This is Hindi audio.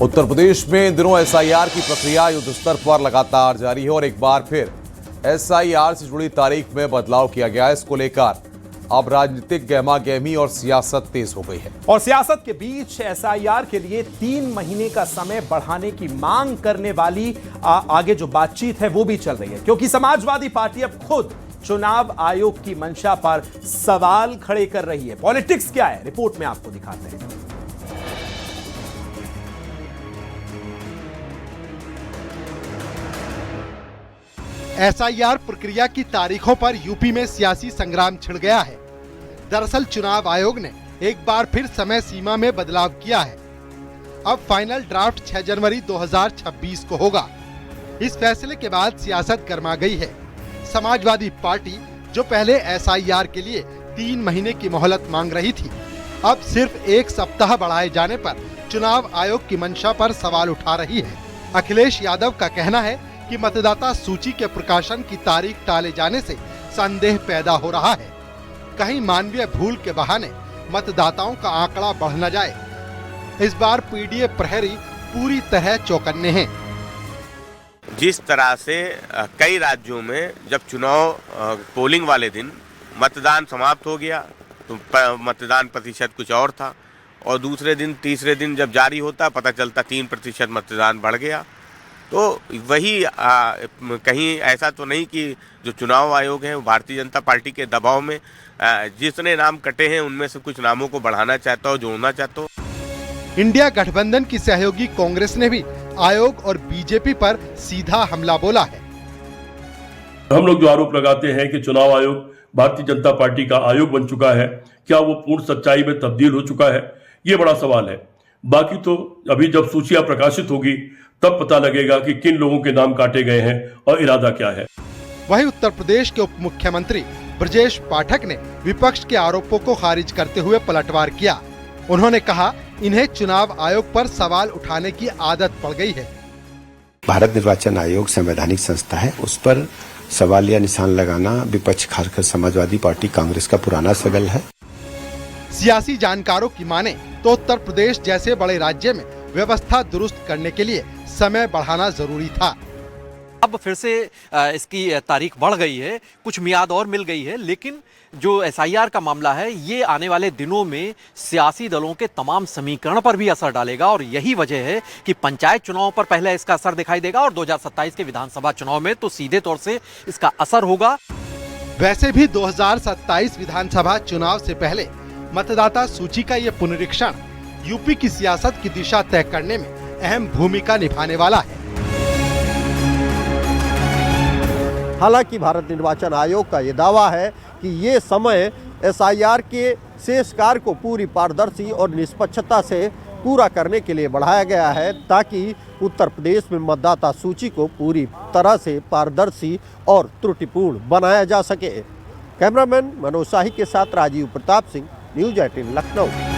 उत्तर प्रदेश में इन दिनों एसआईआर की प्रक्रिया युद्ध स्तर पर लगातार जारी है और एक बार फिर एसआईआर से जुड़ी तारीख में बदलाव किया गया है। इसको लेकर अब राजनीतिक गहमागहमी और सियासत तेज हो गई है और सियासत के बीच एसआईआर के लिए 3 महीने का समय बढ़ाने की मांग करने वाली आगे जो बातचीत है वो भी चल रही है, क्योंकि समाजवादी पार्टी अब खुद चुनाव आयोग की मंशा पर सवाल खड़े कर रही है। पॉलिटिक्स क्या है, रिपोर्ट में आपको दिखाते हैं। एसआईआर प्रक्रिया की तारीखों पर यूपी में सियासी संग्राम छिड़ गया है। दरअसल चुनाव आयोग ने एक बार फिर समय सीमा में बदलाव किया है। अब फाइनल ड्राफ्ट 6 जनवरी 2026 को होगा। इस फैसले के बाद सियासत गर्मा गई है। समाजवादी पार्टी जो पहले एसआईआर के लिए 3 महीने की मोहलत मांग रही थी, अब सिर्फ 1 सप्ताह बढ़ाए जाने पर चुनाव आयोग की मंशा पर सवाल उठा रही है। अखिलेश यादव का कहना है कि मतदाता सूची के प्रकाशन की तारीख टाले जाने से संदेह पैदा हो रहा है। कहीं मानवीय भूल के बहाने मतदाताओं का आंकड़ा बढ़ न जाए। इस बार पीडीए प्रहरी पूरी तरह चौकन्ने हैं। जिस तरह से कई राज्यों में जब चुनाव पोलिंग वाले दिन मतदान समाप्त हो गया तो मतदान प्रतिशत कुछ और था, और दूसरे दिन तीसरे दिन जब जारी होता पता चलता 3% मतदान बढ़ गया। तो वही कहीं ऐसा तो नहीं कि जो चुनाव आयोग है वो भारतीय जनता पार्टी के दबाव में जितने नाम कटे हैं उनमें से कुछ नामों को बढ़ाना चाहता हो, जोड़ना चाहता हो। इंडिया गठबंधन की सहयोगी कांग्रेस ने भी आयोग और बीजेपी पर सीधा हमला बोला है। हम लोग जो आरोप लगाते हैं कि चुनाव आयोग भारतीय जनता पार्टी का आयोग बन चुका है, क्या वो पूर्ण सच्चाई में तब्दील हो चुका है, ये बड़ा सवाल है। बाकी तो अभी जब सूचियां प्रकाशित होगी तब पता लगेगा कि किन लोगों के नाम काटे गए हैं और इरादा क्या है। वहीं उत्तर प्रदेश के उप मुख्यमंत्री ब्रजेश पाठक ने विपक्ष के आरोपों को खारिज करते हुए पलटवार किया। उन्होंने कहा, इन्हें चुनाव आयोग पर सवाल उठाने की आदत पड़ गई है। भारत निर्वाचन आयोग संवैधानिक संस्था है, उस पर सवाल या निशान लगाना विपक्ष खासकर समाजवादी पार्टी कांग्रेस का पुराना सगल है। सियासी जानकारों की माने तो उत्तर प्रदेश जैसे बड़े राज्य में व्यवस्था दुरुस्त करने के लिए समय बढ़ाना जरूरी था। अब फिर से इसकी तारीख बढ़ गई है, कुछ मियाद और मिल गई है, लेकिन जो एसआईआर का मामला है ये आने वाले दिनों में सियासी दलों के तमाम समीकरण पर भी असर डालेगा और यही वजह है कि पंचायत चुनाव पर पहले इसका असर दिखाई देगा और 2027 के विधानसभा चुनाव में तो सीधे तौर से इसका असर होगा। वैसे भी 2027 विधानसभा चुनाव से पहले मतदाता सूची का ये पुनरीक्षण यूपी की सियासत की दिशा तय करने में अहम भूमिका निभाने वाला है। हालांकि भारत निर्वाचन आयोग का ये दावा है कि ये समय एसआईआर के शेष कार्य को पूरी पारदर्शी और निष्पक्षता से पूरा करने के लिए बढ़ाया गया है, ताकि उत्तर प्रदेश में मतदाता सूची को पूरी तरह से पारदर्शी और त्रुटिपूर्ण बनाया जा सके। कैमरामैन मनोज शाही के साथ राजीव प्रताप सिंह, न्यूज़ 18 लखनऊ।